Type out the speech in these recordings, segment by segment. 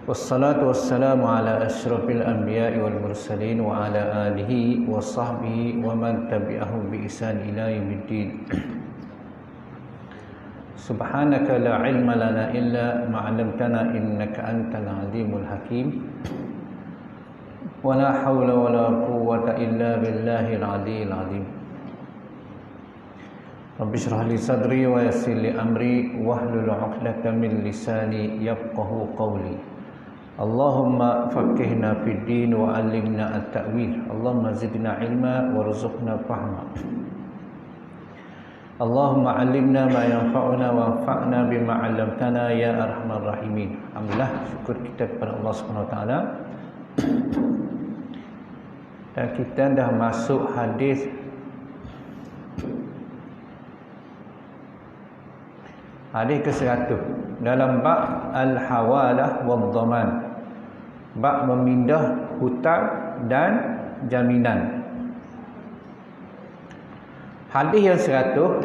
Wassalatu wassalamu ala asyrafil anbiya'i wal mursalin wa ala alihi wa sahbihi wa man tabi'ahum bi ihsan ila yaumiddin. Subhanaka la ilma lana illa ma 'allamtana innaka antal alimul hakim. Wa la hawla wa la quwwata illa billahil aliyyil azim. Rabbi shrah li sadri wa yassir li amri wahlul 'uqdatam min lisani yafqahu qawli. Allahumma faqihna fid din wa 'allimna at-ta'wil. Allahumma zidna ilma warzuqna fahma. Allahumma 'allimna ma yanfa'una wanfa'na bima 'allamtana ya arhamar rahimin. Alhamdulillah, syukur kita kepada Allah Subhanahu wa taala. Dan kita dah masuk hadis ke-100 dalam bab al-hawalah wad-dhaman, bab memindah hutang dan jaminan. Hadis yang 100,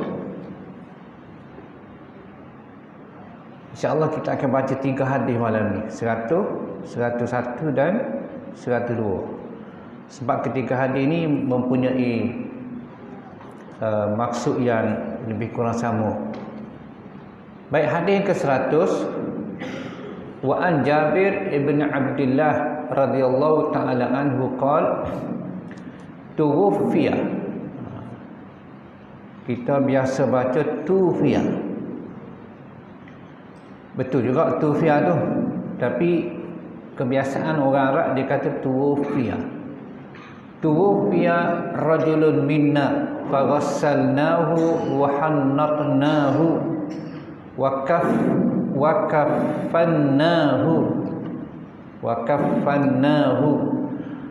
insya-Allah kita akan baca 3 hadis malam ni, 100, 101 dan 102. Sebab ketiga hadis ni mempunyai maksud yang lebih kurang sama. Baik, hadis yang ke-100, wa an Jabir ibn Abdullah radhiyallahu taala anhu qala tuwfiya. Kita biasa baca tufiya. Betul juga tufiya tu, tapi kebiasaan orang Arab dia kata tuwfiya. Tuwfiya rajulun minna faghassalnahu wa hannatnahu wa kaffannahu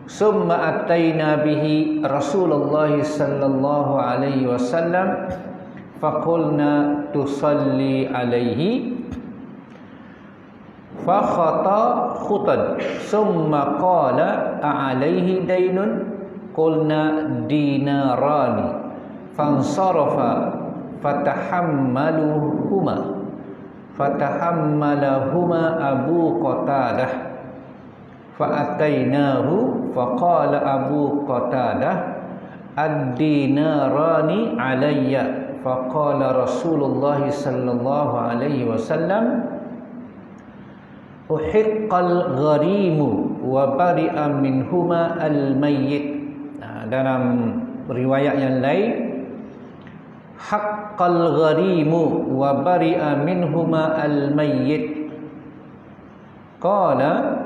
summa ataina bihi Rasulullah sallallahu alaihi wasallam faqulna tusalli alaihi fa khata khutan summa qala a'alaihi daynun qulna dinarani fansarafa fatahammalahuma Abu Qatadah fa'atainahu faqala Abu Qatadah ad-dinarani alayya faqala Rasulullah sallallahu alaihi wasallam uhiqqal gharimu wa bari'a minhuma al-mayyit. Dalam riwayat yang lain, haqqal gharimu wa bari'a minhuma al-mayyit. Qala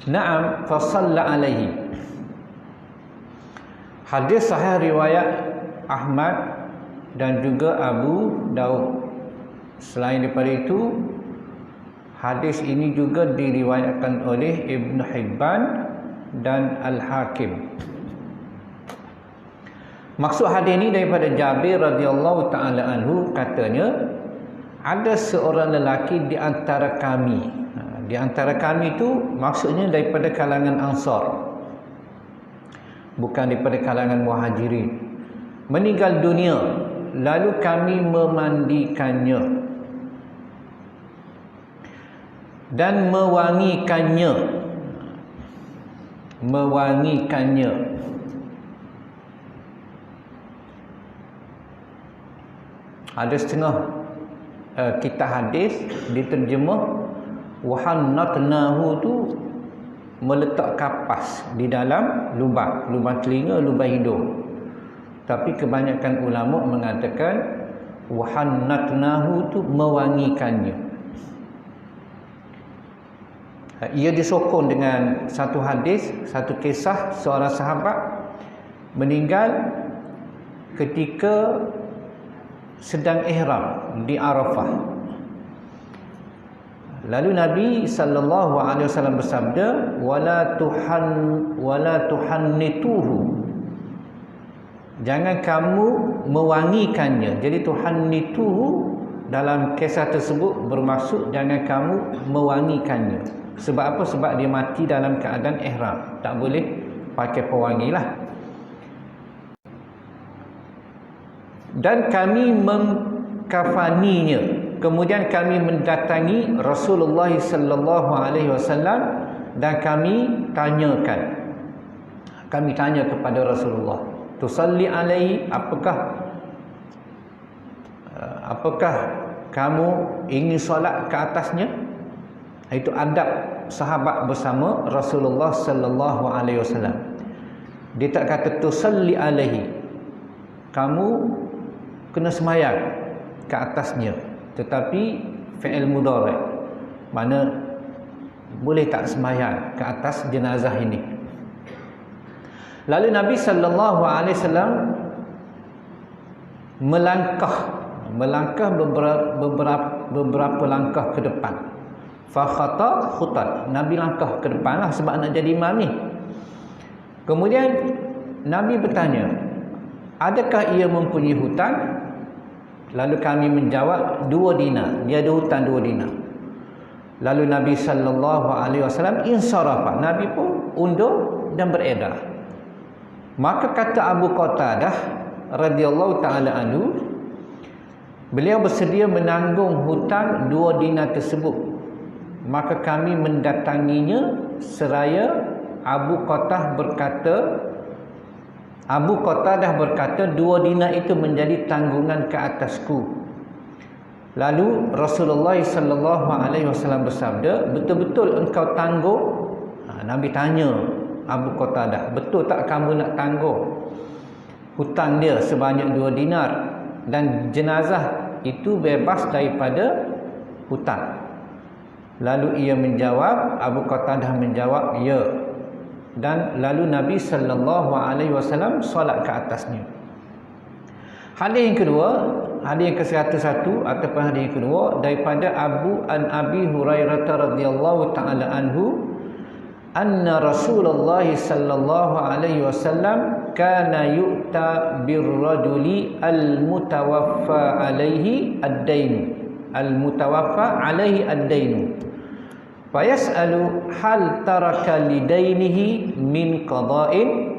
na'am fa shalla alaihi. Hadis sahih riwayat Ahmad dan juga Abu Daud. Selain daripada itu, hadis ini juga diriwayatkan oleh Ibn Hibban dan Al-Hakim. Maksud hadis ini daripada Jabir radhiyallahu taala anhu, katanya ada seorang lelaki di antara kami. Di antara kami itu maksudnya daripada kalangan Ansar, bukan daripada kalangan Muhajirin. Meninggal dunia, lalu kami memandikannya dan mewangikannya. Ada setengah kitab hadis diterjemah wahannatnahu tu meletak kapas di dalam lubang telinga, lubang hidung. Tapi kebanyakan ulama mengatakan wahannatnahu tu mewangikannya. Ia disokong dengan satu hadis, satu kisah seorang sahabat meninggal ketika sedang ihram di Arafah. Lalu Nabi sallallahu alaihi wasallam bersabda, wala tuhannituhu. Jangan kamu mewangikannya. Jadi tuhannituhu dalam kisah tersebut bermaksud jangan kamu mewangikannya. Sebab apa? Sebab dia mati dalam keadaan ihram. Tak boleh pakai pewangi lah. Dan kami mengkafaninya. kemudian kami mendatangi Rasulullah sallallahu alaihi wasallam dan kami tanya kepada Rasulullah, tusalli alaihi, apakah kamu ingin solat ke atasnya? Itu adab sahabat bersama Rasulullah sallallahu alaihi wasallam. Dia tak kata tusalli alaihi, kamu kena sembahyang ke atasnya, tetapi fi'il mudhari', mana boleh tak sembahyang ke atas jenazah ini. Lalu Nabi sallallahu alaihi wasallam melangkah beberapa langkah ke depan. Fa khata khutat, Nabi langkah ke depanlah sebab nak jadi imam ni. Kemudian Nabi bertanya, adakah ia mempunyai hutang? Lalu kami menjawab 2 dinar. Dia ada hutang 2 dinar. Lalu Nabi sallallahu alaihi wasallam insarafa, Nabi pun undur dan beredar. Maka kata Abu Qatadah radhiyallahu taala anhu, beliau bersedia menanggung hutang 2 dinar tersebut. Maka kami mendatanginya seraya Abu Qatadah berkata 2 dinar itu menjadi tanggungan ke atasku. Lalu Rasulullah sallallahu alaihi wasallam bersabda, betul-betul engkau tanggung? Nabi tanya Abu Qatadah, betul tak kamu nak tanggung hutang dia sebanyak 2 dinar dan jenazah itu bebas daripada hutang? Lalu ia menjawab, Abu Qatadah menjawab, ya. Dan lalu Nabi sallallahu alaihi wasallam solat ke atasnya. Hadis yang kedua, hadis yang ke-101 ataupun hadis yang kedua daripada Abi Hurairah radhiyallahu taala anhu, anna Rasulullah sallallahu alaihi wasallam kana yu'ta birrajuli al-mutawaffa alaihi ad-dain. Fayas'alu hal taraka lidainihi min qada'in,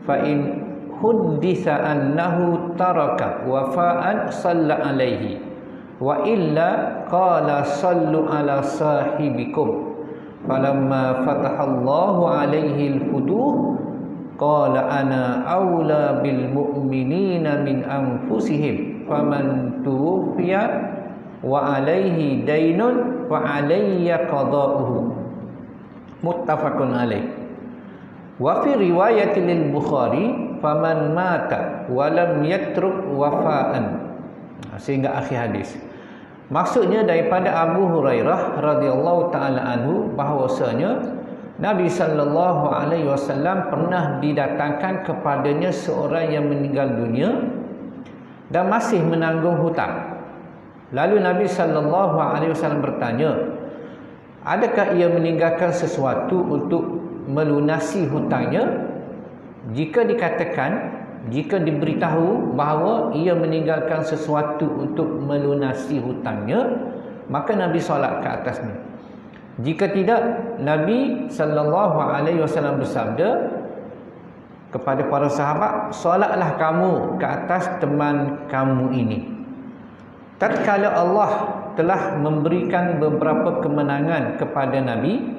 fa in hudditha annahu taraka wafa'an salla alaihi, wa illa qala sallu ala sahibikum. Falamma fatahallahu alaihi al-futuh qala ana awla bil mu'minina min anfusihim faman tuwfiya wa alaihi dainun wa alayya qada'uhu. Muttafaqun alaih. Wa fi riwayatil lil Bukhari faman mata wa lam yatruk wafa'an, sehingga akhir hadis. Maksudnya daripada Abu Hurairah radhiyallahu taala anhu bahwasanya Nabi sallallahu alaihi wasallam pernah didatangkan kepadanya seorang yang meninggal dunia dan masih menanggung hutang. Lalu Nabi sallallahu alaihi wasallam bertanya, adakah ia meninggalkan sesuatu untuk melunasi hutangnya? Jika diberitahu bahawa ia meninggalkan sesuatu untuk melunasi hutangnya, maka Nabi solat ke atasnya. Jika tidak, Nabi sallallahu alaihi wasallam bersabda kepada para sahabat, solatlah kamu ke atas teman kamu ini. Tatkala Allah telah memberikan beberapa kemenangan kepada Nabi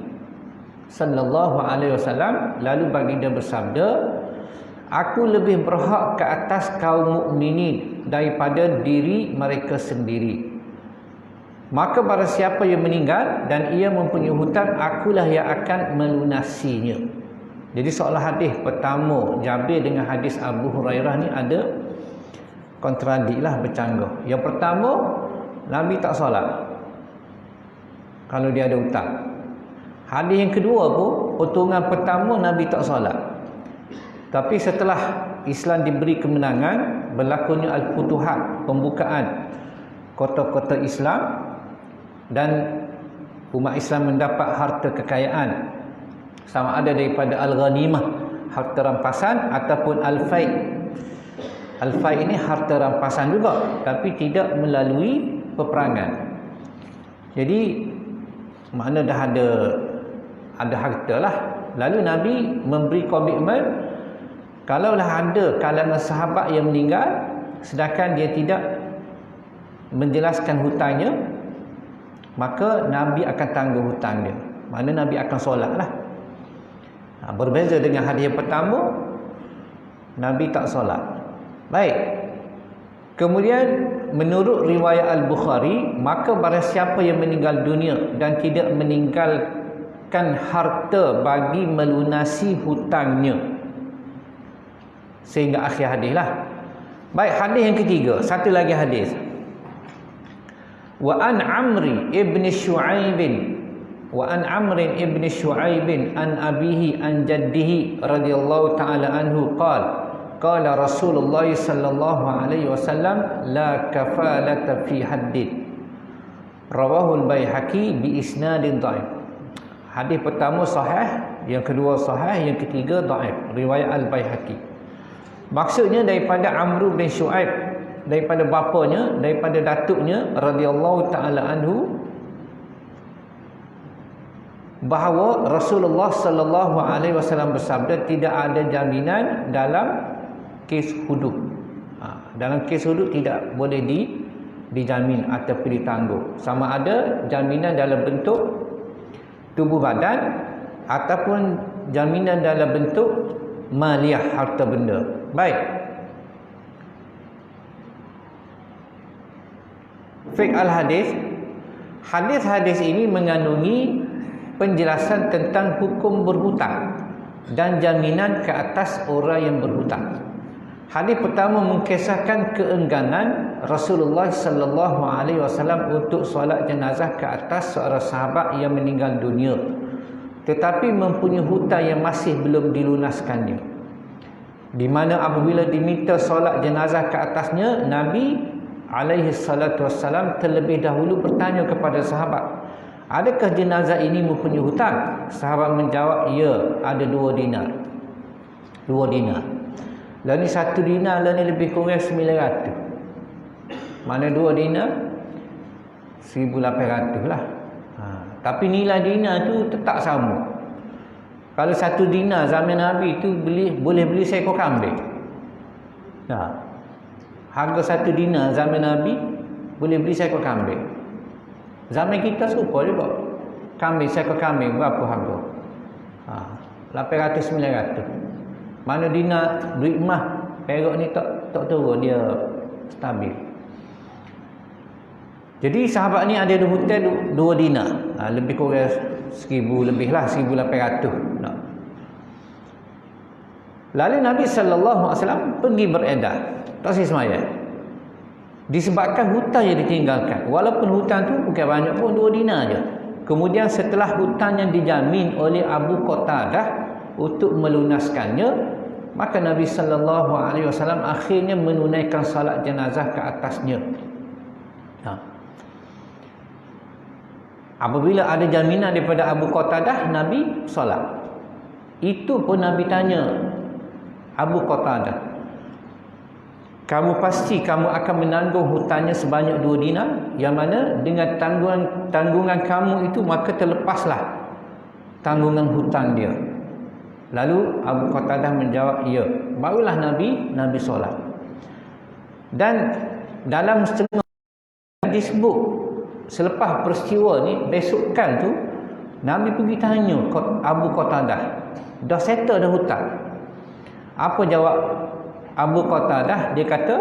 sallallahu alaihi wasallam, lalu baginda bersabda, aku lebih berhak ke atas kaum mukminin daripada diri mereka sendiri. Maka pada siapa yang meninggal dan ia mempunyai hutang, akulah yang akan melunasinya. Jadi seolah hadis pertama Jabir dengan hadis Abu Hurairah ni ada kontradiklah, bercanggah. Yang pertama, Nabi tak solat kalau dia ada hutang. Hadis yang kedua pun, potongan pertama Nabi tak solat. Tapi setelah Islam diberi kemenangan, berlakunya al-futuhat, pembukaan kota-kota Islam, dan umat Islam mendapat harta kekayaan, sama ada daripada al-ghanimah, harta rampasan, ataupun al-fai'. Al-fai' ini harta rampasan juga, tapi tidak melalui peperangan. Jadi makna dah ada harta lah. Lalu Nabi memberi komitmen, kalaulah ada kalangan sahabat yang meninggal sedangkan dia tidak menjelaskan hutangnya, maka Nabi akan tanggung hutang dia. Mana Nabi akan solat lah. Berbeza dengan hadis yang pertama, Nabi tak solat. Baik. Kemudian menurut riwayat Al-Bukhari, maka barang siapa yang meninggal dunia dan tidak meninggalkan harta bagi melunasi hutangnya, sehingga akhir hadis lah. Baik, hadis yang ketiga, satu lagi hadis. Wa an Amri ibn Shu'aib an abihi an jaddihi radhiyallahu ta'ala anhu qala Rasulullah sallallahu alaihi wasallam la kafalata fi haddin, rawahu al-Baihaqi bi isnadin dhaif. Hadis pertama sahih, yang kedua sahih, yang ketiga dhaif, riwayat al-Baihaqi. Maksudnya daripada Amr bin Shu'aib, daripada bapanya, daripada datuknya radhiyallahu taala anhu, bahawa Rasulullah sallallahu alaihi wasallam bersabda, tidak ada jaminan dalam kes hudud. Dalam kes hudud tidak boleh dijamin ataupun ditangguh, sama ada jaminan dalam bentuk tubuh badan ataupun jaminan dalam bentuk maliyah, harta benda. Baik. Fiqh al-hadis. Hadis-hadis ini mengandungi penjelasan tentang hukum berhutang dan jaminan ke atas orang yang berhutang. Hadis pertama mengkisahkan keengganan Rasulullah sallallahu alaihi wasallam untuk solat jenazah ke atas seorang sahabat yang meninggal dunia, tetapi mempunyai hutang yang masih belum dilunaskannya, di mana apabila diminta solat jenazah ke atasnya, Nabi alaihi salatu wassalam terlebih dahulu bertanya kepada sahabat, adakah jenazah ini mempunyai hutang? Sahabat menjawab, ya, ada 2 dinar. 2 dinar. Lah ni 1 dinar, lah ni lebih kurang 900. Mana 2 dinar? 1800 lah. Tapi nilai dinar tu tetap sama. Kalau 1 dinar zaman Nabi tu boleh beli seekor kambing. Harga 1 dinar zaman Nabi boleh beli seekor kambing. Zaman kita serupa juga. Seekor kambing berapa harga? 800-900. Mana dinar, duit emas, perak ni tak turun, dia stabil. Jadi sahabat ni ada hutang 2 dinar. Lebih kurang 1000 lebih lah, 1800. Lalu Nabi sallallahu alaihi wasallam pergi beredar, tak semaya. Disebabkan hutang yang ditinggalkan. Walaupun hutang tu bukan banyak pun, 2 dinar je. Kemudian setelah hutang yang dijamin oleh Abu Qatadah untuk melunaskannya, maka Nabi sallallahu alaihi wasallam akhirnya menunaikan salat jenazah ke atasnya. Apabila ada jaminan daripada Abu Qatadah, Nabi solat. Itu pun Nabi tanya Abu Qatadah, kamu pasti kamu akan menanggung hutangnya sebanyak 2 dinar, yang mana dengan tanggungan kamu itu maka terlepaslah tanggungan hutang dia. Lalu Abu Qatadah menjawab, ya. Barulah Nabi solat. Dan dalam setengah disebut selepas peristiwa ni, besokkan tu Nabi pergi tanya Abu Qatadah, dah settle dah hutang? Apa jawab Abu Qatadah? Dia kata,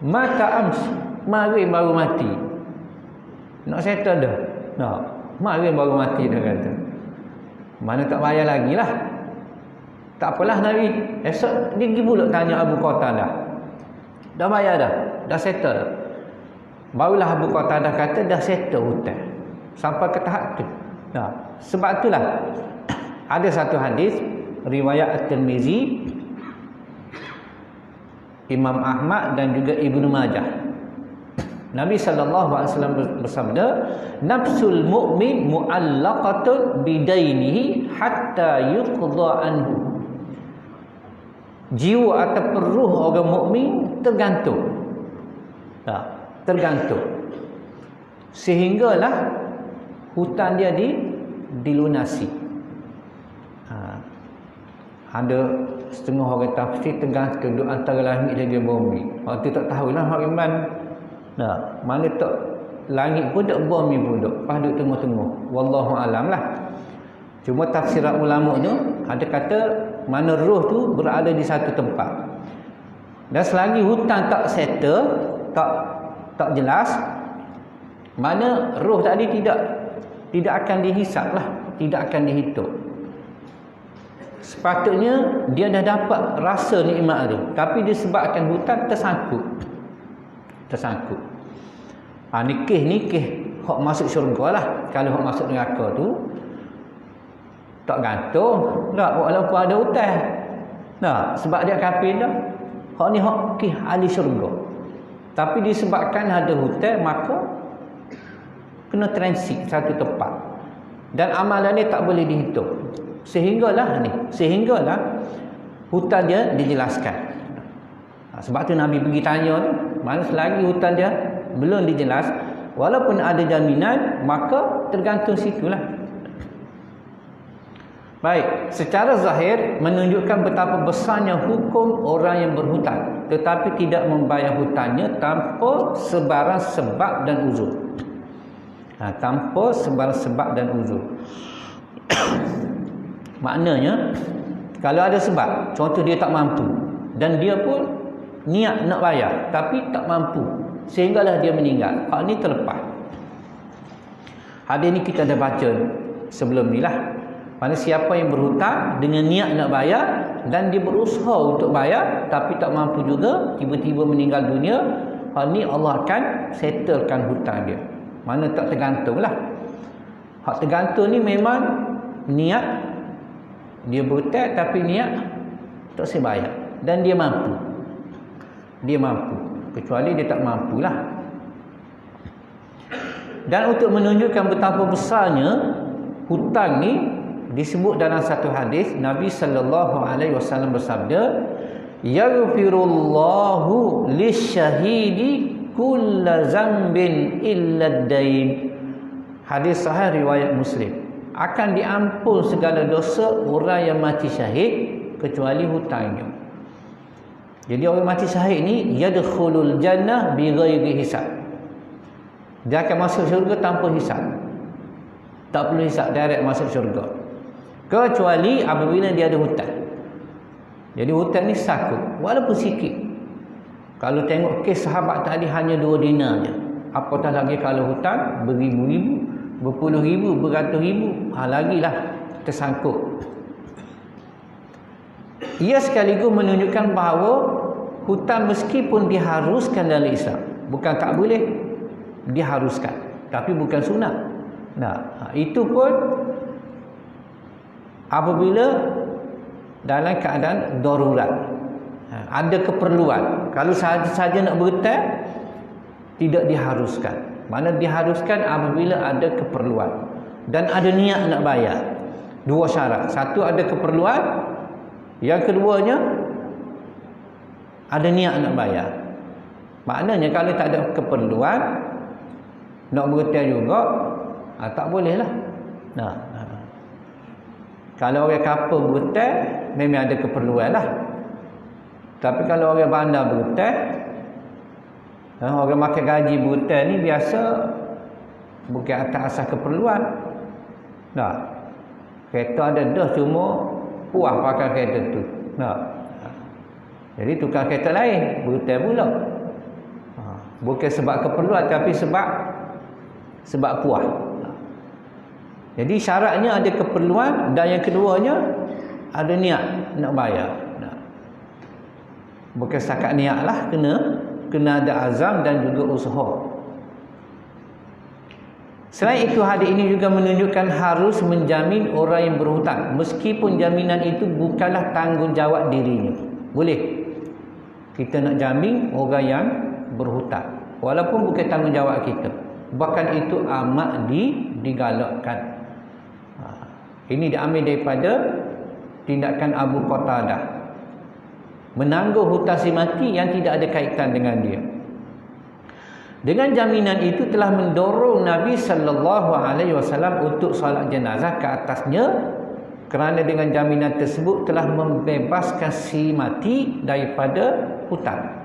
mata ams, mari baru mati. Nak settle dah? Nak, mari baru mati dah kata. Mana tak bayar lagi lah. Tak apalah Nabi. Esok dia pergi pula tanya Abu Qatadah, dah bayar dah? Dah settle? Barulah Abu Qatadah kata, dah settle hutang. Sampai ke tahap tu. Sebab itulah ada satu hadis riwayat At-Tirmizi, Imam Ahmad dan juga Ibnu Majah. Nabi SAW bersabda, nafsul mu'min mu'allaqatun bidainihi hatta yuqda anhu. Jiwa ataupun ruh orang mukmin tergantung. Tergantung. Sehinggalah hutang dia dilunasi. Ada setengah orang tafsir tergantung antara langit dan bumi. Waktu tak tahulah Mak Iman Nah, mana tak langit pun tak, bumi pun tak, pas duduk tengah-tengah. Wallahu alam lah. Cuma tafsirat ulama tu ada kata mana roh tu berada di satu tempat. Dan selagi hutan tak settle, tak jelas, mana roh tadi tidak akan dihisap lah, tidak akan dihitung. Sepatutnya dia dah dapat rasa nikmat tu, tapi disebabkan hutan tersangkut. Nikih hak masuk syurga lah. Kalau hak masuk neraka tu tak gantung tak, walaupun ada hutan. Nah, sebab dia kafir dah. Hak ni hak ahli syurga. Tapi disebabkan ada hutan, maka kena transit satu tempat. Dan amalan ni tak boleh dihitung. Sehinggalah hutan dia dijelaskan. Sebab tu Nabi pergi tanya tu, mana selagi hutan dia belum dijelas, walaupun ada jaminan, maka tergantung situlah. Baik, secara zahir menunjukkan betapa besarnya hukum orang yang berhutang, tetapi tidak membayar hutangnya tanpa sebarang sebab dan uzur. Tanpa sebarang sebab dan uzur. Maknanya, kalau ada sebab, contoh dia tak mampu, dan dia pun niat nak bayar, tapi tak mampu, sehinggalah dia meninggal. Hak ni terlepas. Hadis ni kita dah baca sebelum ni lah. Mana siapa yang berhutang dengan niat nak bayar dan dia berusaha untuk bayar tapi tak mampu juga, tiba-tiba meninggal dunia, hal ni Allah akan settlekan hutang dia. Mana tak tergantung lah. Hak tergantung ni memang niat dia berhutang tapi niat tak saya bayar dan dia mampu. Kecuali dia tak mampulah. Dan untuk menunjukkan betapa besarnya hutang ni, disebut dalam satu hadis Nabi sallallahu alaihi wasallam bersabda, yaghfirullahu lisyahidi kulla zambin illa dain. Hadis sahih riwayat Muslim. Akan diampun segala dosa orang yang mati syahid kecuali hutangnya. Jadi orang mati syahid ni yadkhulul jannah bighairi hisab. Dia akan masuk syurga tanpa hisab. Tak perlu hisab, direct masuk syurga. Kecuali apabila dia ada hutang. Jadi hutang ni sakut, walaupun sikit. Kalau tengok kes sahabat tadi hanya 2 dinar je. Apatah lagi kalau hutang beribu-ribu, berpuluh ribu, beratus ribu, lagilah tersangkut. Ia sekaligus menunjukkan bahawa hutang meskipun diharuskan dalam Islam, bukan tak boleh, diharuskan, tapi bukan sunat. Nah, itu pun apabila dalam keadaan darurat, ada keperluan. Kalau sahaja nak berhutang, tidak diharuskan. Mana diharuskan apabila ada keperluan dan ada niat nak bayar. 2 syarat. Satu, ada keperluan. Yang keduanya, ada niat nak bayar. Maknanya kalau tak ada keperluan, nak berhutang juga, tak boleh lah. Kalau orang kapal berhutang, memang ada keperluan lah. Tapi kalau orang bandar berhutang, orang makan gaji berhutang ni biasa bukan atas asas keperluan. Kereta ada dah, cuma puas pakai kereta tu. Jadi tukar kereta lain, berhutang pula. Bukan sebab keperluan, tapi sebab puas. Jadi syaratnya ada keperluan, dan yang keduanya ada niat nak bayar. Bukan setakat niat lah, kena ada azam dan juga usaha. Selain itu, hadis ini juga menunjukkan harus menjamin orang yang berhutang, meskipun jaminan itu bukanlah tanggungjawab dirinya. Boleh kita nak jamin orang yang berhutang, walaupun bukan tanggungjawab kita. Bahkan itu amat digalakkan. Ini diambil daripada tindakan Abu Qatadah, menangguh hutang si mati yang tidak ada kaitan dengan dia. Dengan jaminan itu telah mendorong Nabi sallallahu alaihi wasallam untuk solat jenazah ke atasnya, kerana dengan jaminan tersebut telah membebaskan si mati daripada hutang.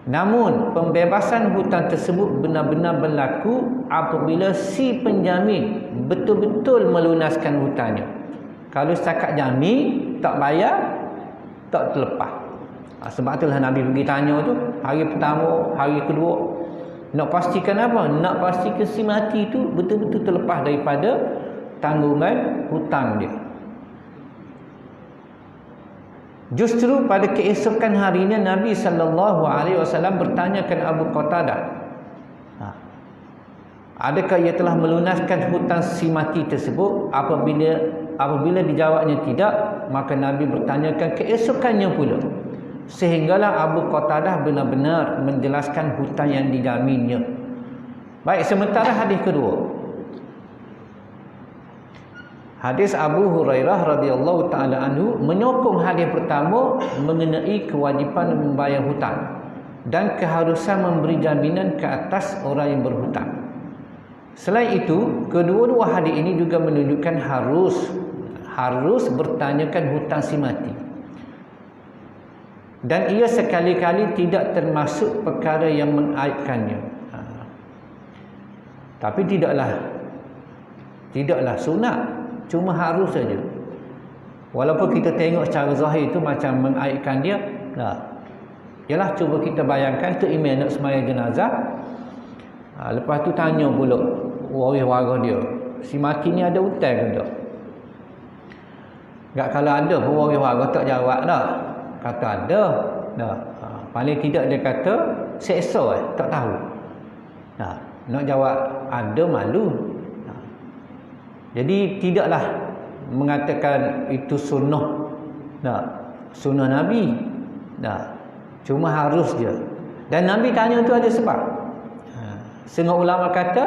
Namun pembebasan hutang tersebut benar-benar berlaku apabila si penjamin betul-betul melunaskan hutangnya. Kalau setakat jamin tak bayar, tak terlepas. Sebab itulah Nabi pergi tanya tu, hari pertama, hari kedua, nak pastikan apa? Nak pastikan si mati tu betul-betul terlepas daripada tanggungan hutang dia. Justru pada keesokan harinya Nabi SAW bertanyakan Abu Qatadah, adakah ia telah melunaskan hutang si mati tersebut? Apabila dijawabnya tidak, maka Nabi bertanyakan keesokannya pula, sehinggalah Abu Qatadah benar-benar menjelaskan hutang yang dijaminnya. Baik, sementara hadis kedua, hadis Abu Hurairah radhiyallahu taala anhu menyokong hadis pertama mengenai kewajipan membayar hutang dan keharusan memberi jaminan ke atas orang yang berhutang. Selain itu, kedua-dua hadis ini juga menunjukkan harus bertanyakan hutang si mati. Dan ia sekali-kali tidak termasuk perkara yang mengaibkannya. Tapi tidaklah sunat. Cuma harus saja. Walaupun kita tengok secara zahir itu macam mengaibkan dia, yalah, cuba kita bayangkan tu imam nak sembahyang jenazah. Lepas tu tanya pula waris-waris dia, si mati ni ada hutang ke tak? Kalau ada pun waris-waris tak jawab dah. Kata ada. Paling tidak dia kata seksa, tak tahu. Nak jawab ada, malu. Jadi tidaklah mengatakan itu sunnah, sunnah Nabi, cuma harus je. Dan Nabi tanya tu ada sebab. Setengah ulama kata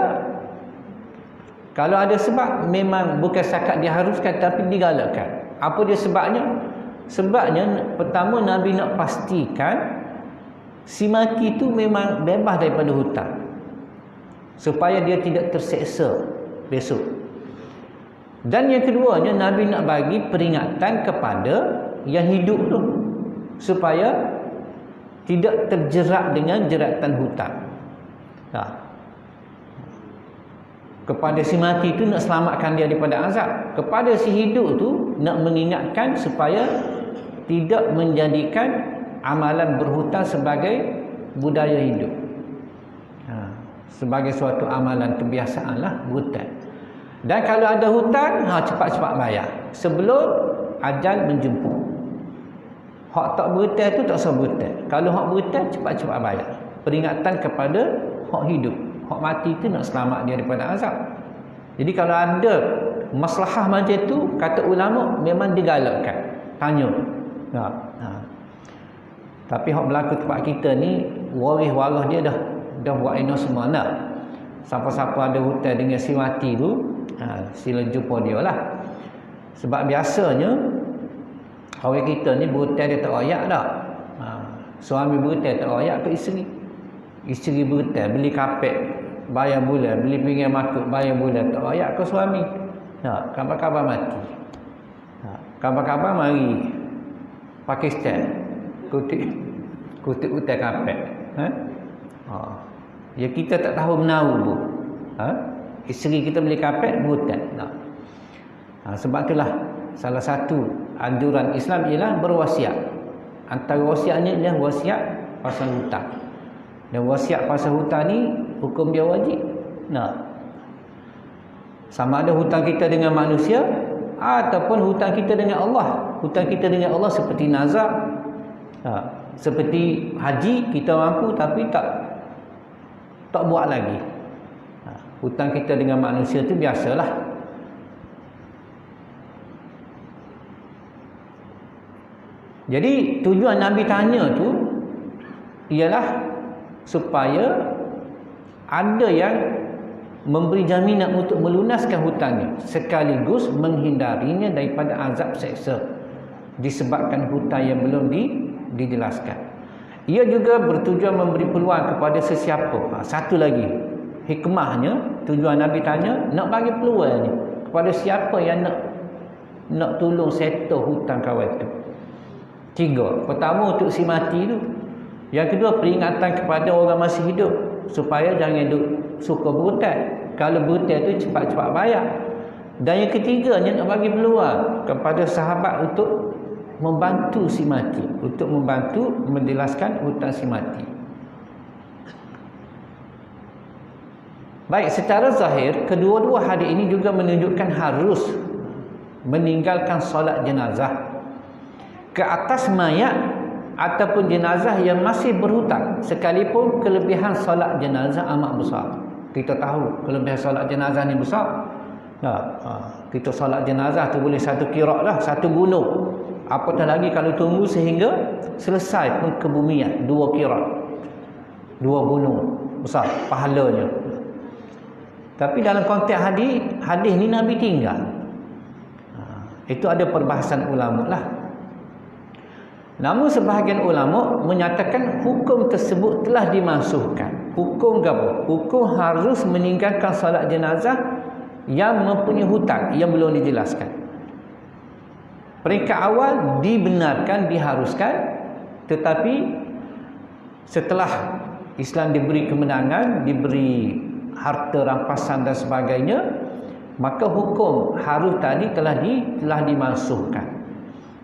kalau ada sebab memang bukan setakat diharuskan tapi digalakkan. Apa dia sebabnya? Sebabnya pertama, Nabi nak pastikan si mati tu memang bebas daripada hutang, supaya dia tidak terseksa besok. Dan yang keduanya, Nabi nak bagi peringatan kepada yang hidup tu, supaya tidak terjerat dengan jeratan hutang. Kepada si mati tu nak selamatkan dia daripada azab. Kepada si hidup tu nak mengingatkan supaya tidak menjadikan amalan berhutang sebagai budaya hidup, sebagai suatu amalan kebiasaan lah berhutang. Dan kalau ada hutang, cepat-cepat bayar sebelum ajal menjemput. Hak tak berhutang tu tak usah berhutang. Kalau hak berhutang, cepat-cepat bayar. Peringatan kepada hak hidup. Hak mati tu nak selamat dia daripada azab. Jadi kalau ada maslahah macam tu, kata ulama, memang digalakkan. Tanya. Tapi hak berlaku tempat kita ni, waris-waris dia dah buat ini semua nak. Siapa-siapa ada hutang dengan si mati tu, sila jumpa dia lah. Sebab biasanya orang kita ni berhutang dia tak royak dah. Suami berhutang tak royak ke isteri. Isteri berhutang, beli kapek bayar bulan, beli pinggan makuk bayar bulan, tak royak ke suami. Kabar-kabar mati. Kabar-kabar mari Pakistan kutip hutang kapek. Ya, kita tak tahu menahu pun. Isteri kita beli kapek berhutang. Sebab itulah salah satu anjuran Islam ialah berwasiat. Antara wasiatnya ialah wasiat pasal hutang. Dan wasiat pasal hutang ni hukum dia wajib. Sama ada hutang kita dengan manusia ataupun hutang kita dengan Allah. Hutang kita dengan Allah seperti nazar, seperti haji, kita mampu tapi tak buat lagi. Hutang kita dengan manusia tu biasalah. Jadi tujuan Nabi tanya tu ialah supaya ada yang memberi jaminan untuk melunaskan hutangnya sekaligus menghindarinya daripada azab seksa disebabkan hutang yang belum dijelaskan. Ia juga bertujuan memberi peluang kepada sesiapa. Satu lagi hikmahnya, tujuan Nabi tanya nak bagi peluang ni kepada siapa yang nak tolong settle hutang kawan tu. 3. Pertama untuk si mati tu, Yang kedua, peringatan kepada orang masih hidup supaya jangan suka berhutang. Kalau berhutang itu cepat-cepat bayar. Dan yang ketiganya, nak bagi peluang kepada sahabat untuk membantu si mati, untuk membantu menjelaskan hutang si mati. Baik, secara zahir, kedua-dua hadis ini juga menunjukkan harus meninggalkan solat jenazah ke atas mayat ataupun jenazah yang masih berhutang, sekalipun kelebihan solat jenazah amat besar. Kita tahu kelebihan solat jenazah ni besar. Kita solat jenazah tu boleh satu qirat dah, satu gunung. Apatah lagi kalau tunggu sehingga selesai pun kebumian, 2 qirat, 2 gunung besar pahalanya. Tapi dalam konteks hadis ni Nabi tinggal. Itu ada perbahasan ulama lah. Namun sebahagian ulama menyatakan hukum tersebut telah dimansuhkan. Hukum apa? Hukum harus meninggalkan solat jenazah yang mempunyai hutang yang belum dijelaskan. Peringkat awal dibenarkan, diharuskan, tetapi setelah Islam diberi kemenangan, diberi harta rampasan dan sebagainya, maka hukum harus tadi telah dimansuhkan.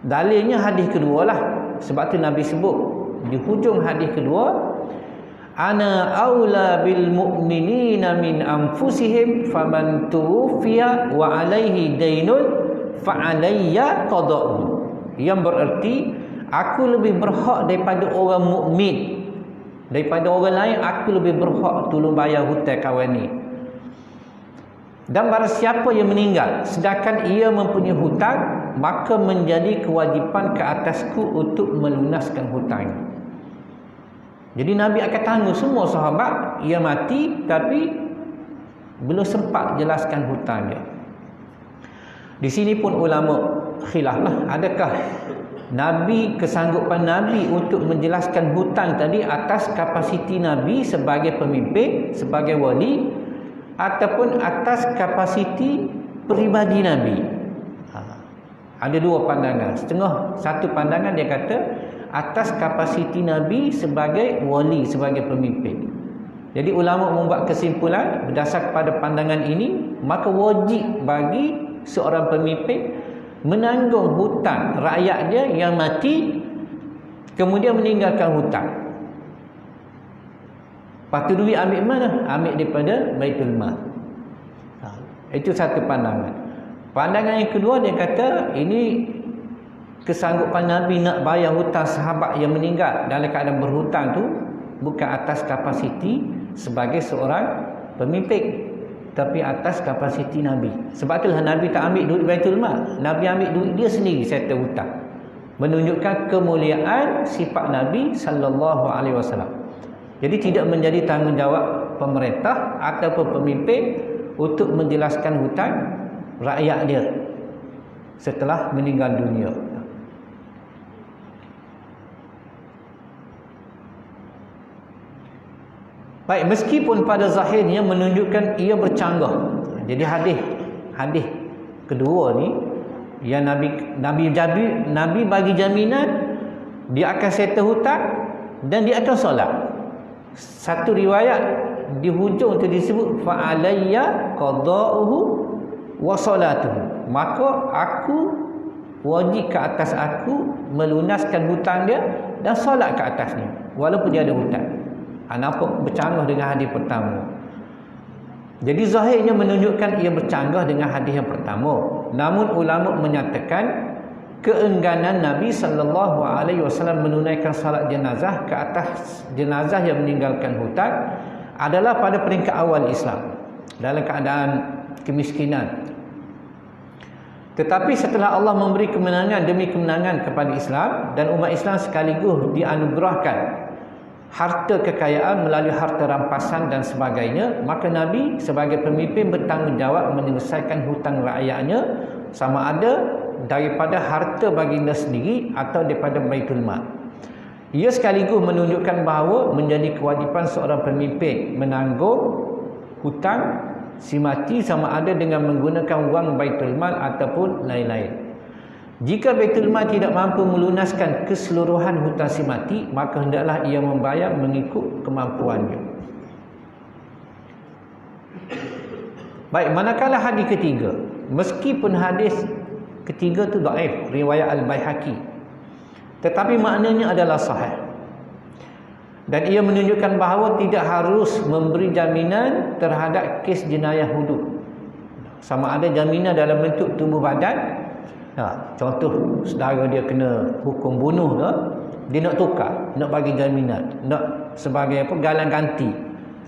Dalilnya hadis kedua lah. Sebab tu Nabi sebut di hujung hadis kedua, ana aula bil mu'minina min anfusihim faman tuwfiya wa alaihi dainun fa alayya qada'u. Yang bererti aku lebih berhak daripada orang mukmin, daripada orang lain. Aku lebih berhak tolong bayar hutang kawan ni. Dan barang siapa yang meninggal sedangkan ia mempunyai hutang, maka menjadi kewajipan ke atasku untuk melunaskan hutang. Jadi Nabi akan tanya semua sahabat, ia mati tapi belum sempat jelaskan hutangnya. Di sini pun ulama khilaf lah, adakah kesanggupan Nabi untuk menjelaskan hutang tadi atas kapasiti Nabi sebagai pemimpin, sebagai wali, ataupun atas kapasiti peribadi Nabi. Ada dua pandangan. Satu pandangan dia kata atas kapasiti Nabi sebagai wali, sebagai pemimpin. Jadi ulama membuat kesimpulan berdasar kepada pandangan ini, maka wajib bagi seorang pemimpin menanggung hutang rakyat dia yang mati kemudian meninggalkan hutang. Lepas tu duit ambil mana? Ambil daripada Baitul Mal. Itu satu pandangan. Pandangan yang kedua dia kata ini kesanggupan Nabi nak bayar hutang sahabat yang meninggal dalam keadaan berhutang tu bukan atas kapasiti sebagai seorang pemimpin, tapi atas kapasiti Nabi. Sebab itulah Nabi tak ambil duit Baitul Mal. Nabi ambil duit dia sendiri settle hutang. Menunjukkan kemuliaan sifat Nabi sallallahu alaihi wasallam. Jadi tidak menjadi tanggungjawab pemerintah ataupun pemimpin untuk menjelaskan hutang rakyat dia setelah meninggal dunia. Baik, meskipun pada zahirnya menunjukkan ia bercanggah. Jadi hadis kedua ni yang Nabi bagi jaminan dia akan settle hutang dan dia akan solat. Satu riwayat di hujung tu disebut fa alayya qada'uhu wa salatuhu. Maka aku wajib ke atas aku melunaskan hutang dia dan solat ke atasnya walaupun dia ada hutang. Nampak bercanggah dengan hadis pertama. Jadi zahirnya menunjukkan ia bercanggah dengan hadis yang pertama. Namun ulama menyatakan keengganan Nabi sallallahu alaihi wasallam menunaikan salat jenazah ke atas jenazah yang meninggalkan hutang adalah pada peringkat awal Islam dalam keadaan kemiskinan. Tetapi setelah Allah memberi kemenangan demi kemenangan kepada Islam dan umat Islam sekaligus dianugerahkan harta kekayaan melalui harta rampasan dan sebagainya, maka Nabi sebagai pemimpin bertanggungjawab menyelesaikan hutang rakyatnya, sama ada daripada harta baginda sendiri atau daripada Baitul Mal. Ia sekaligus menunjukkan bahawa menjadi kewajipan seorang pemimpin menanggung hutang si mati sama ada dengan menggunakan wang Baitul Mal ataupun lain-lain. Jika Baitul Mal tidak mampu melunaskan keseluruhan hutang si mati, maka hendaklah ia membayar mengikut kemampuannya. Baik, manakala hadis ketiga, meskipun hadis ketiga tu dhaif, riwayat Al-Baihaqi, tetapi maknanya adalah sahih. Dan ia menunjukkan bahawa tidak harus memberi jaminan terhadap kes jenayah hudud. Sama ada jaminan dalam bentuk tubuh badan. Contoh, saudara dia kena hukum bunuh ke, dia nak tukar, nak bagi jaminan, nak sebagai apa, galang ganti,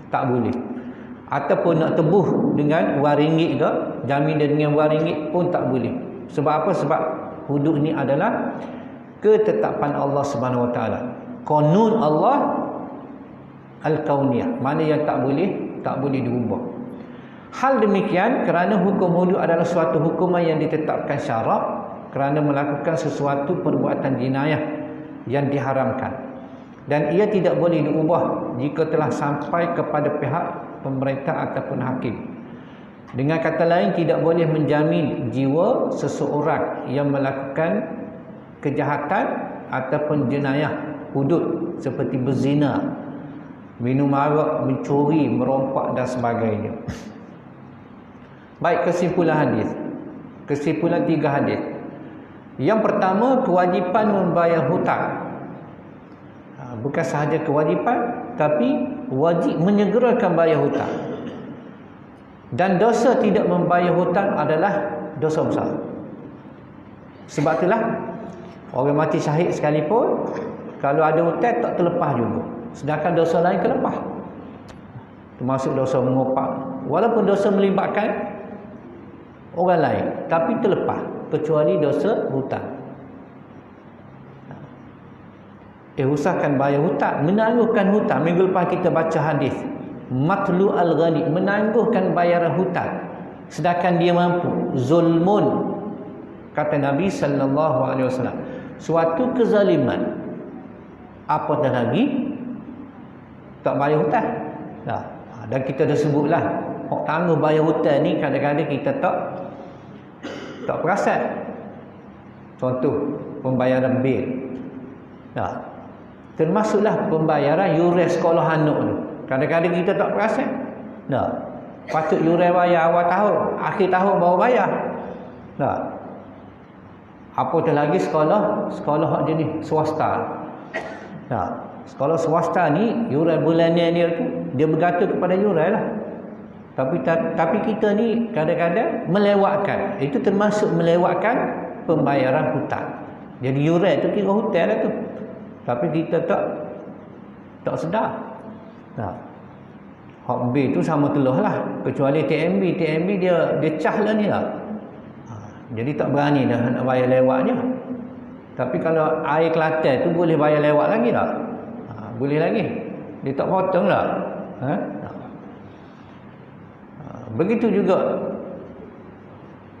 tak boleh. Ataupun nak tebuh dengan wang ringgit ke, jaminan dengan wang ringgit pun tak boleh. Sebab apa? Sebab hudud ni adalah ketetapan Allah Subhanahu Wa Taala, qanun Allah al-kauniyah, mana yang tak boleh diubah. Hal demikian kerana hukum hudud adalah suatu hukuman yang ditetapkan syarak kerana melakukan sesuatu perbuatan jenayah yang diharamkan, dan ia tidak boleh diubah jika telah sampai kepada pihak pemerintah ataupun hakim. Dengan kata lain, tidak boleh menjamin jiwa seseorang yang melakukan kejahatan ataupun jenayah hudud seperti berzina, minum arak, mencuri, merompak dan sebagainya. Baik, kesimpulan hadis. Kesimpulan 3 hadis. Yang pertama, kewajipan membayar hutang. Bukan sahaja kewajipan, tapi wajib menyegerakan bayar hutang. Dan dosa tidak membayar hutang adalah dosa besar. Sebab itulah orang mati syahid sekalipun, kalau ada hutang tak terlepas juga. Sedangkan dosa lain terlepas. Termasuk dosa mengopak. Walaupun dosa melibatkan orang lain, tapi terlepas, kecuali dosa hutang. Usahakan bayar hutang, menangguhkan hutang. Minggu lepas kita baca hadis matlu al-ghani, menangguhkan bayaran hutang sedangkan dia mampu. Zulmun, kata Nabi SAW, suatu kezaliman. Apa dah lagi tak bayar hutang. Dan kita dah sebutlah, hak tangguh bayar hutang ni kadang-kadang kita tak perasan. Contoh, pembayaran bil. Termasuklah pembayaran yuran sekolah anak tu. Kadang-kadang kita tak perasan. Patut yuran bayar awal tahun, akhir tahun baru bayar. Apatah lagi sekolah hak jenis swasta. Sekolah swasta ni yuran bulanan dia tu, dia bergantung kepada yuran lah. Tapi kita ni kadang-kadang melewatkan. Itu termasuk melewatkan pembayaran hutang. Jadi yuran tu kira hutang lah tu. Tapi kita tak sedar. Hak bil tu sama telah lah. Kecuali TMB dia cah lah ni lah. Jadi tak berani dah nak bayar lewatnya. Tapi kalau air Kelantan tu boleh bayar lewat lagi tak? Boleh lagi. Dia tak potong lah. Begitu juga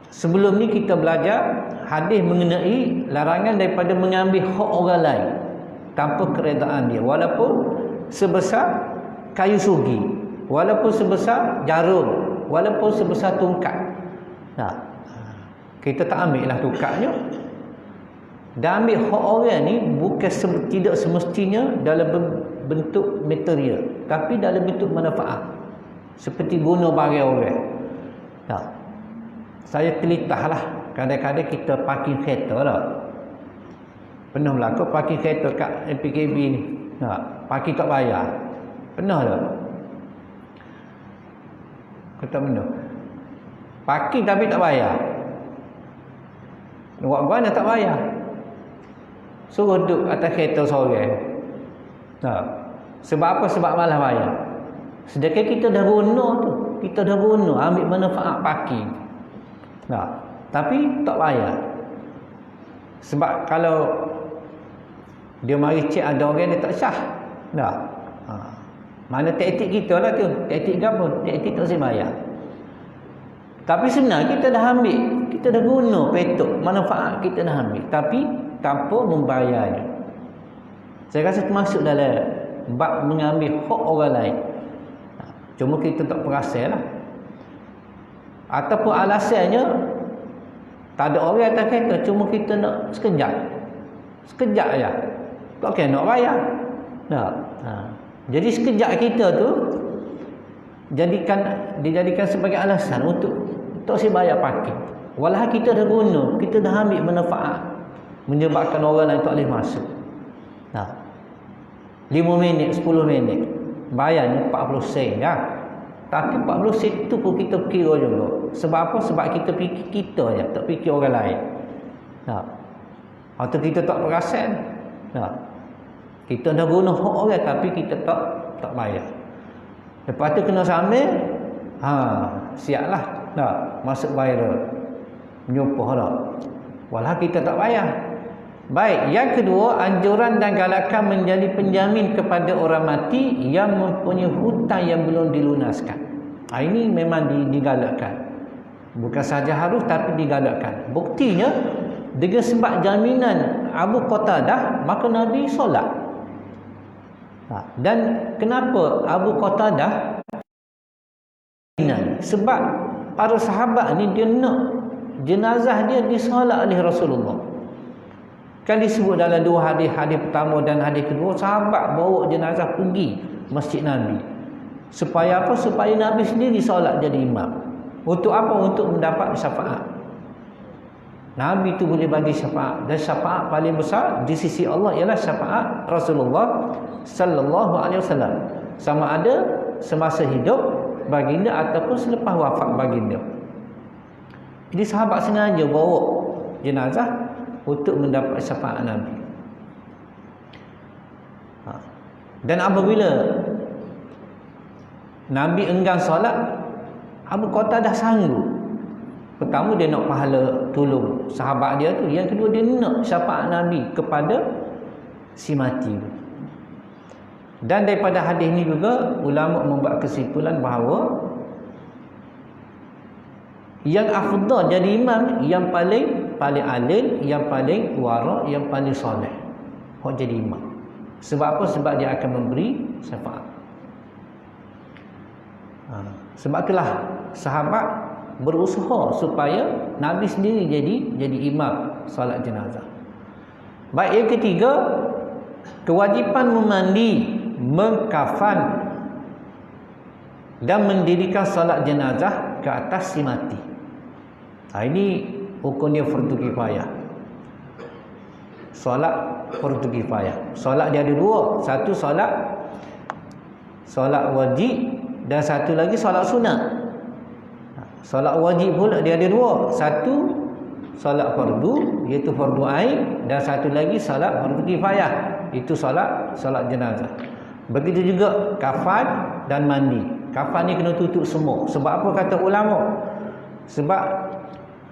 sebelum ni kita belajar hadis mengenai larangan daripada mengambil hak orang lain tanpa keredaan dia, walaupun sebesar kayu sugi, walaupun sebesar jarum, walaupun sebesar tungkat. Kita tak ambil lah tungkatnya. Dan ambil hak orang ni bukan tidak semestinya dalam bentuk material, tapi dalam bentuk manfaat. Seperti guna barang orang. Saya telitah lah. Kadang-kadang kita parking kereta lah. Pernah berlaku parking kereta kat PKB ni. Parking tak bayar. Pernah tak? Kata benda. Parking tapi tak bayar. Buat mana tak bayar? Suruh duduk atas kereta seorang. Sebab apa? Sebab malas bayar. Sedangkan kita dah guna tu. Kita dah guna, ambil manfaat parking. Tapi tak bayar. Sebab kalau dia mari cek ada orang dia tak sah. Mana taktik kita lah tu. Taktik apa? Taktik tak saya bayar. Tapi sebenarnya kita dah ambil. Kita dah guna petok. Manfaat kita dah ambil. Tapi tanpa membayarnya. Saya rasa termasuk dalam bab mengambil hak orang lain. Cuma kita tak perasan lah. Ataupun alasannya Tak ada orang atas kereta, cuma kita nak sekejap. Sekejap aja. Tak kena nak bayar. Tak. Jadi sekejap kita tu dijadikan sebagai alasan untuk tak usah bayar parking. Walau kita dah guna, kita dah ambil manfaat, menyebabkan orang lain tak boleh masuk. 5 minit, 10 minit, bayarnya 40 sen ya. Tapi 40 sen tu pun kita kira juga. Sebab apa? Sebab kita fikir kita je, tak fikir orang lain. Atau kita tak perasan. Kita dah guna hak orang tapi kita tak bayar. Lepas tu kena sambil, siaplah masuk viral, menyumpah dah. Walau kita tak bayar. Baik, yang kedua, anjuran dan galakan menjadi penjamin kepada orang mati yang mempunyai hutang yang belum dilunaskan. Ini memang digalakkan. Bukan saja harus tapi digalakkan. Buktinya, dengan sebab jaminan Abu Qatadah, maka Nabi solat. Dan kenapa Abu Qatadah? Sebab para sahabat ni dia nak jenazah dia disolat oleh Rasulullah. Kan disebut dalam dua hadis, hadis pertama dan hadis kedua, sahabat bawa jenazah pergi Masjid Nabi. Supaya apa? Supaya Nabi sendiri solat jadi imam. Untuk apa? Untuk mendapat syafaat. Nabi itu boleh bagi syafaat, dan syafaat paling besar di sisi Allah ialah syafaat Rasulullah sallallahu alaihi wasallam. Sama ada semasa hidup baginda ataupun selepas wafat baginda. Jadi sahabat sengaja bawa jenazah untuk mendapat syafaat Nabi. Dan apabila Nabi enggan solat, Abu Qatadah sanggup. Pertama dia nak pahala tolong sahabat dia tu, yang kedua dia nak syafaat Nabi kepada si mati. Dan daripada hadis ni juga ulama membuat kesimpulan bahawa yang afdal jadi imam yang paling alim, yang paling wara', yang paling soleh. Hak jadi imam. Sebab apa? Sebab dia akan memberi syafaat. Sebab itulah sahabat berusaha supaya Nabi sendiri jadi imam solat jenazah. Baik, yang ketiga, kewajipan memandi, mengkafan dan mendirikan solat jenazah ke atas si mati. Ini hukum dia fardu kifayah. Solat fardu kifayah. Solat dia ada dua. Satu solat wajib dan satu lagi solat sunat. Solat wajib pula dia ada dua. Satu solat fardu, iaitu fardu ain, dan satu lagi solat fardu kifayah, itu solat jenazah. Begitu juga kafan dan mandi. Kafan ni kena tutup semua. Sebab apa kata ulama? Sebab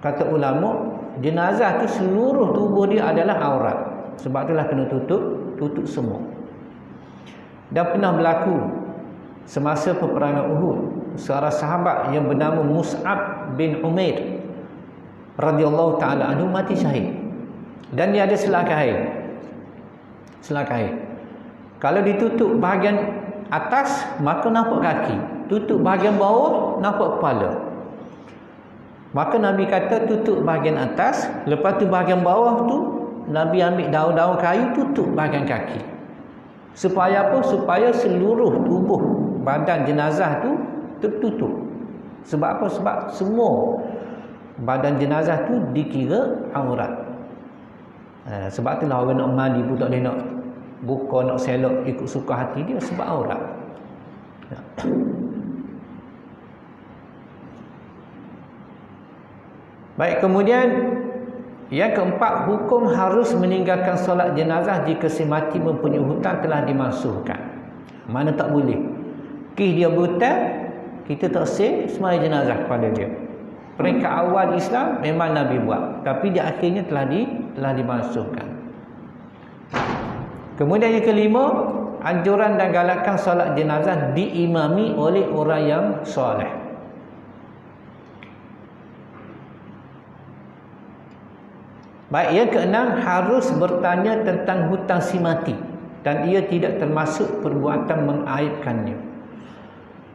kata ulama, jenazah tu seluruh tubuh dia adalah aurat. Sebab itulah kena tutup semua. Dan pernah berlaku semasa peperangan Uhud, seorang sahabat yang bernama Mus'ab bin Umair radhiyallahu taala anhu mati syahid. Dan dia ada selah kain. Kalau ditutup bahagian atas, maka nampak kaki. Tutup bahagian bawah, nampak kepala. Maka Nabi kata tutup bahagian atas, lepas tu bahagian bawah tu Nabi ambil daun-daun kayu tutup bahagian kaki. Supaya apa? Supaya seluruh tubuh badan jenazah tu tertutup. Sebab apa? Sebab semua badan jenazah tu dikira aurat. Sebab itulah orang nak mandi pun tak boleh nak buka, nak selok ikut suka hati dia, sebab aurat. Baik, kemudian yang keempat, hukum harus meninggalkan solat jenazah jika si mati mempunyai hutang telah dimansuhkan. Mana tak boleh. Kih dia berhutang, kita tak sah sembahyang jenazah kepada dia. Peringkat awal Islam memang Nabi buat, tapi di akhirnya telah dimansuhkan. Kemudian yang kelima, anjuran dan galakan solat jenazah diimami oleh orang yang soleh. Baik, yang keenam, harus bertanya tentang hutang si mati dan ia tidak termasuk perbuatan mengaibkannya.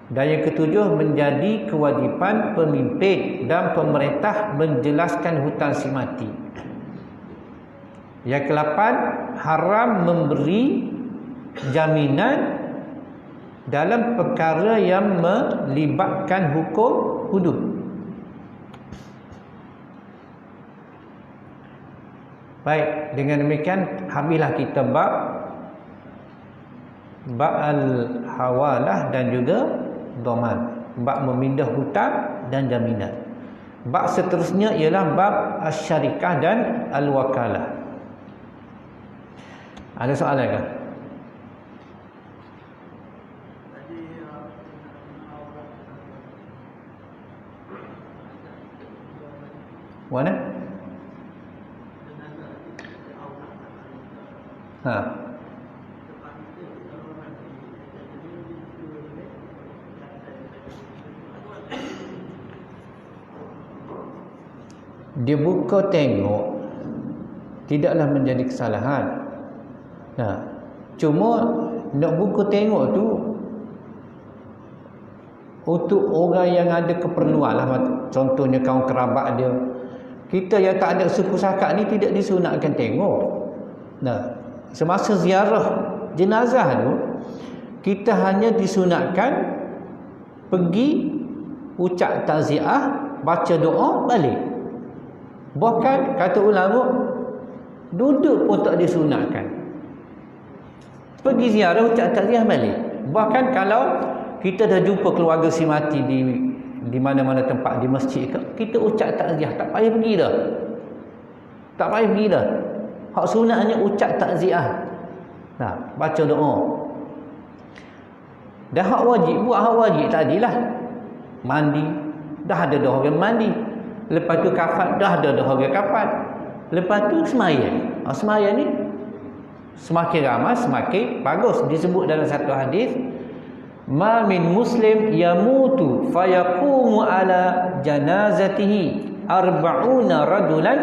Dan yang ketujuh, menjadi kewajipan pemimpin dan pemerintah menjelaskan hutansi mati. Yang ke-8, haram memberi jaminan dalam perkara yang melibatkan hukum hudud. Baik, dengan demikian habislah kita bab al-hawalah dan juga dhaman, bab memindah hutang dan jaminan. Bab seterusnya ialah bab asy-syarikah dan al-wakalah. Ada soalan ke? Mana? Dia buka tengok tidaklah menjadi kesalahan. Cuma nak buka tengok tu untuk orang yang ada keperluan lah. Contohnya kaum kerabat dia. Kita yang tak ada suku sakat ni tidak disunatkan tengok. Semasa ziarah jenazah tu, kita hanya disunatkan pergi ucap takziah, baca doa, balik. Bahkan kata ulama, duduk pun tak disunatkan. Pergi ziarah, ucap takziah, balik. Bahkan kalau kita dah jumpa keluarga si mati di mana-mana tempat, di masjid, kita ucap takziah, tak payah pergi dah. Tak payah pergi dah. Hak sunatnya ucap takziah. Baca doa. Dah hak wajib, buat hak wajib tadilah. Mandi, dah ada dah orang mandi. Lepas tu kafan, dah ada dah orang kafan. Lepas tu sembahyang. Sembahyang ni semakin ramai semakin bagus. Disebut dalam satu hadis, ma min muslim yamutu fayaqumu ala janazatihi arba'una rajulan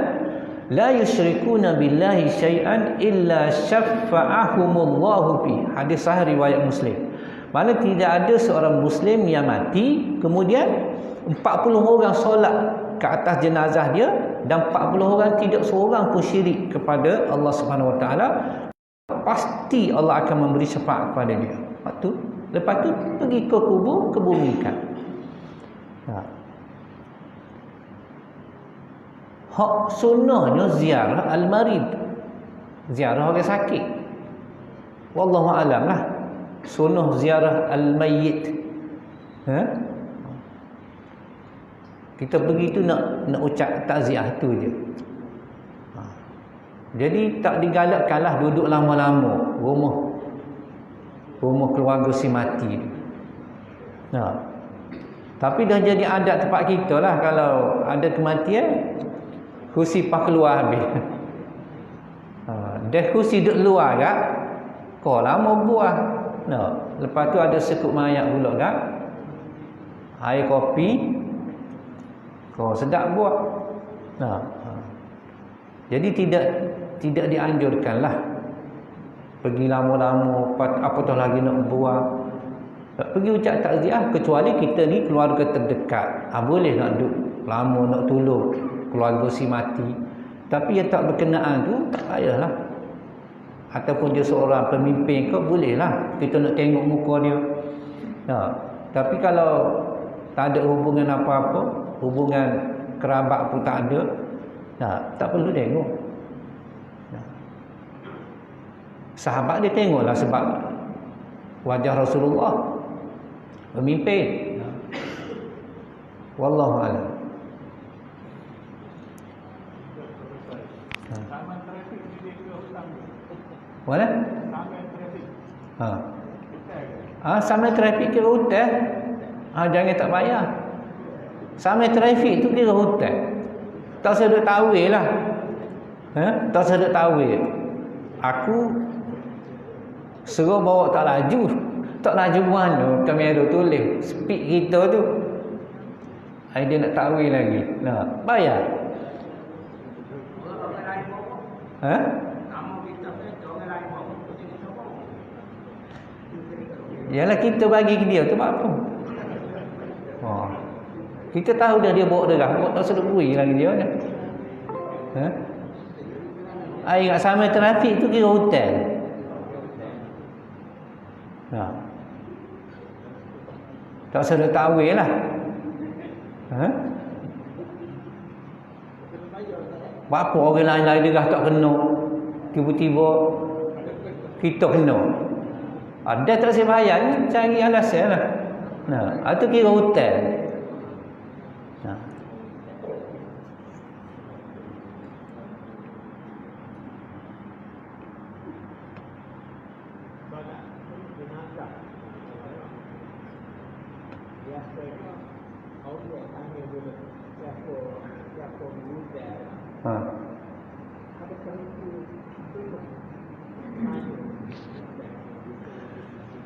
la yusyrikuna billahi syai'an illa syafa'ahumullahu fi. Hadis sahih riwayat Muslim. Mana tidak ada seorang muslim yang mati kemudian 40 orang solat ke atas jenazah dia dan 40 orang tidak seorang pun syirik kepada Allah Subhanahu Wa Taala, pasti Allah akan memberi syafaat kepada dia. Lepas tu pergi ke kubur, kebumikan. Hak sunnahnya ziarah al-marid, ziarah orang sakit. Wallahu alam lah. Sunnah ziarah al-mayyit. Kita pergi tu nak ucap takziah tu je. Jadi tak digalakkanlah duduk lama-lama rumah keluarga si mati. Tapi dah jadi adat tempat kita lah, kalau ada kematian kursi pak keluar habis. Dah kursi duduk luar kak, kau lama buah. Lepas tu ada sekut mayat pula kak, air kopi, kau sedap buat. Jadi tidak dianjurkanlah pergi lama-lama, apatah lagi nak buat. Pergi ucap takziah, kecuali kita ni keluarga terdekat. Boleh nak duduk lama nak tolong keluarga si mati. Tapi yang tak berkenaan tu tak payahlah. Ataupun dia seorang pemimpin ke, bolehlah kita nak tengok muka dia. Tapi kalau tak ada hubungan apa-apa, hubungan kerabat pun tak ada, tak perlu tengok. Sahabat dia tengoklah sebab wajah Rasulullah pemimpin. Wallahu a'lam. Mana? Sama trafik kira hutan. Jangan tak payah. Sama trafik tu kira hutan. Tak sedut tawil lah. Tak sedut tawil. Aku suruh bawa tak laju. Tak laju mana kamera tulis speed kita tu. Dia nak tawil lagi. Bayar. Yalah kita bagi ke dia tu apa? Kita tahu dah dia bawa derah, bawa tak sedut bui lagi dia kan. Ingat sama trafik tu kira hotel. Tak sedut tawil lah. Apa orang lain-lain derah tak kena, tiba-tiba kita kena. Dia tak saya bayar ni, cari alasan lah. Itu kira hotel.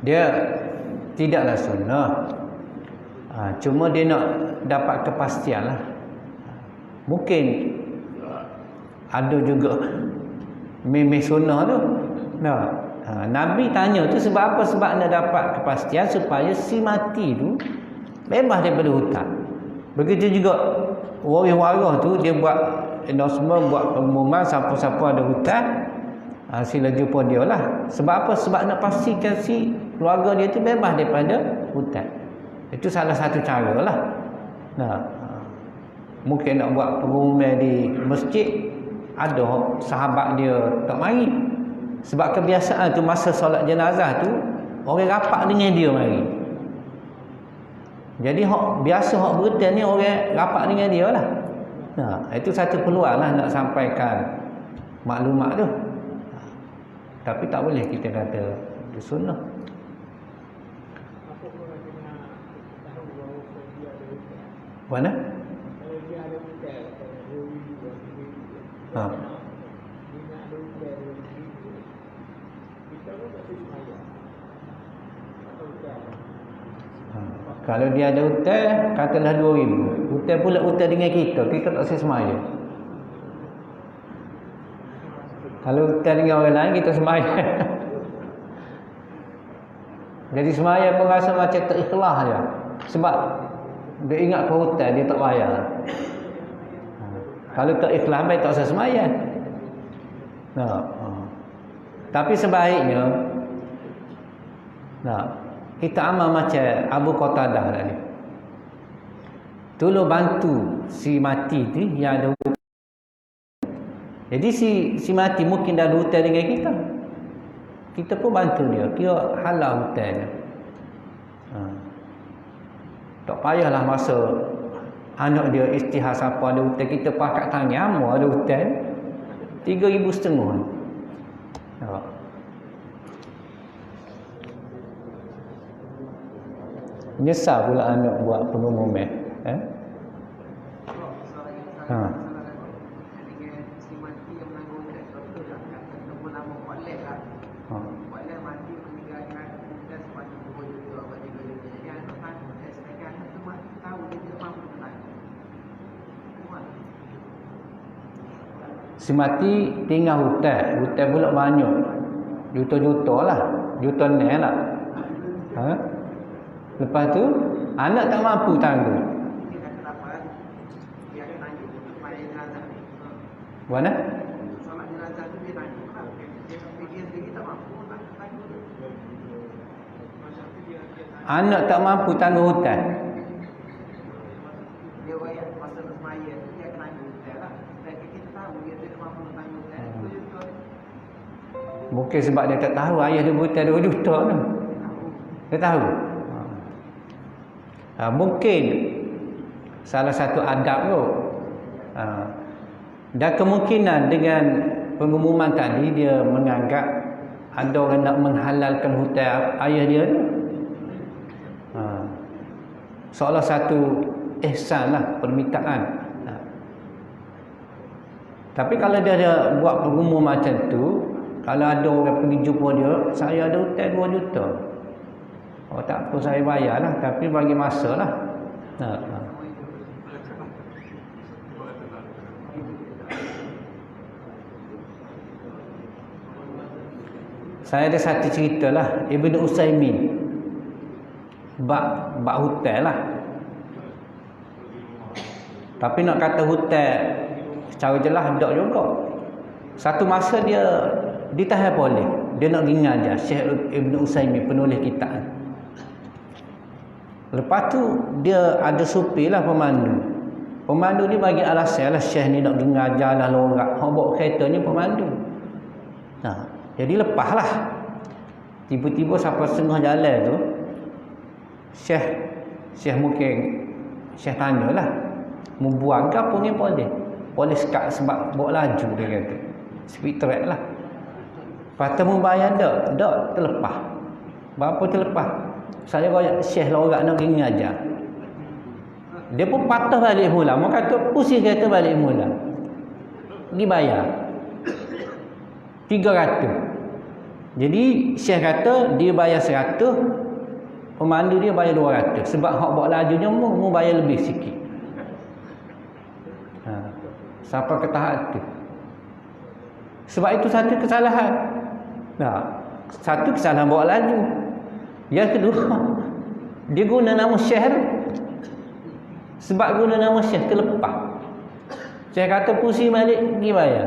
Dia tidaklah sunnah. Cuma dia nak dapat kepastian lah. Mungkin ada juga memang sunnah tu. Nabi tanya tu sebab apa? Sebab nak dapat kepastian supaya si mati tu bebas daripada hutang. Begitu juga waris-waris tu dia buat announcement, buat pengumuman siapa-siapa ada hutang, sila jumpa dia lah. Sebab apa? Sebab nak pastikan si keluarga dia tu bebas daripada hutang. Itu salah satu cara lah. Mungkin nak buat pengumuman di masjid, ada sahabat dia tak mari. Sebab kebiasaan tu masa solat jenazah tu orang rapat dengan dia mari. Jadi biasa hak berhutang ni orang rapat dengan dia lah. Itu satu peluang lah nak sampaikan maklumat tu. Tapi tak boleh kita kata itu sunnah. Mana? Kalau dia ada hutang, katalah 2,000. Hutang pula hutang dengan kita tak saya semaya. Kalau hutang dengan orang lain, kita semaya. Jadi semaya pun rasa macam tak ikhlas je. Sebab dia ingat hutang, dia tak bayar. Kalau tak ikhlas, baik tak usah semaya. Tapi sebaiknya, kita amal macam Abu Qatadah tadi. Tolong bantu si mati tu yang ada hutang. Jadi si mati mungkin dah ada hutang dengan kita. Kita pun bantu dia. Kira halal hutangnya. Tak payahlah masa anak dia istihar siapa ada hutang, kita pakat tangan amu ada hutang 3,500. Nyesal pula anak buat pengumuman. Si mati tinggal hutang pula banyak. Juta-juta lah. Juta ni lah. Lepas tu anak tak mampu tanggung. Mana? Anak tak mampu tanggung hutang. Mungkin sebab dia tak tahu ayah dia berhutang 2 juta tu. Dia tahu. Mungkin salah satu adab tu. Dan kemungkinan dengan pengumuman tadi dia menganggap ada orang nak menghalalkan hutang ayah dia tu. Seolah satu ihsan lah, permintaan. Tapi kalau dia ada buat pengumuman macam tu, kalau ada orang pergi jumpa dia, saya ada hutang 2 juta. Tak apa, saya bayar lah, tapi bagi masa lah. Saya ada satu cerita lah, Ibn Usaimin bak hutang lah. Tapi nak kata hutang secara jelas tak juga. Satu masa dia ditahan polis. Dia nak pergi ngajar Syekh Ibn Utsaimin, penulis kitab. Lepas tu dia ada supir lah, pemandu. Pemandu ni bagi alasan lah, Syekh ni nak pergi ngajar lah lorak. Hak bawa kereta ni pemandu. Nah, jadi lepaslah. Tiba-tiba sampai setengah jalan tu, Syekh mungkin Syekh tanyalah, mau buang ke apa ni polis? Polis kat sebab bawa laju, dia kata. Speed track lah. Lepas tu membayar tak terlepas. Berapa terlepas? Saya royak Syekh lorak nak pergi ngajar. Dia pun patah balik mula. Mereka kata pusing kereta balik mula. Pergi bayar 300. Jadi Syekh kata dia bayar 100, pemandu dia bayar 200. Sebab hak bawa lajunya mu bayar lebih sikit. Sampai ke tahap tu. Sebab itu satu kesalahan. Satu kesalahan bawa laju. Yang kedua, dia guna nama Syekh. Sebab guna nama Syekh terlepas. Syekh kata pusing balik pergi bayar.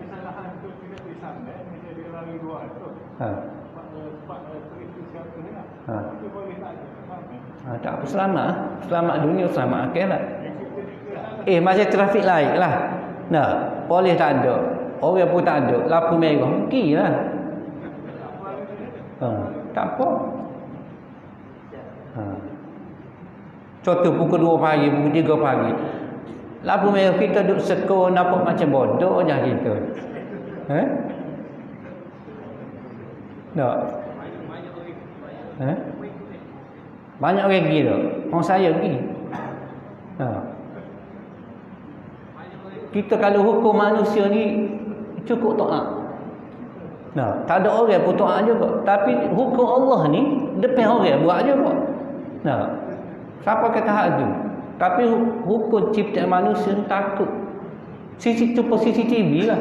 Kesalahan tu tidak disampai, dia lari luar tu. Sebab itu siapa ni lah. Itu boleh tak ada. Tak apa, selamat dunia, selamat akhirat. Macam trafik lain lah. Polis tak ada, orang pun tak ada, lampu merah pergi lah. Tak apa. Contoh pukul 2 pagi, pukul 3 pagi, lampu merah kita duduk sekor, nampak macam bodoh je kita. Tak? Banyak orang pergi tak? Orang saya pergi. Kita kalau hukum manusia ni cukup taat. Tak ada orang pun taat juga. Tapi hukum Allah ni depan orang buat juga. Siapa kata hak tu? Tapi hukum ciptaan manusia ni takut. CCTV lah.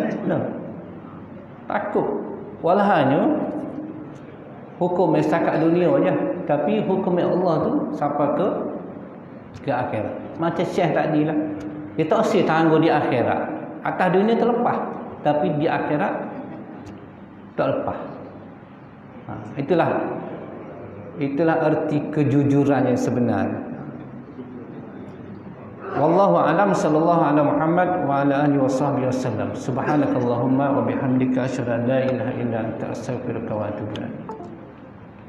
Takut. Walahnya hukum setakat dunia je. Tapi hukum Allah tu sampai ke akhirat. Macam Syekh tadi lah. Dia tak usah tangguh di akhirat. Atas dunia terlepas. Tapi di akhirat tak lepas. Itulah erti kejujuran yang sebenar. Wallahu a'lam, sallallahu ala Muhammad wa ala alihi wasallam. Subhanakallahumma wa bihamdika asyhadu an la ilaha illa anta astaghfiruka wa atubu ilaik.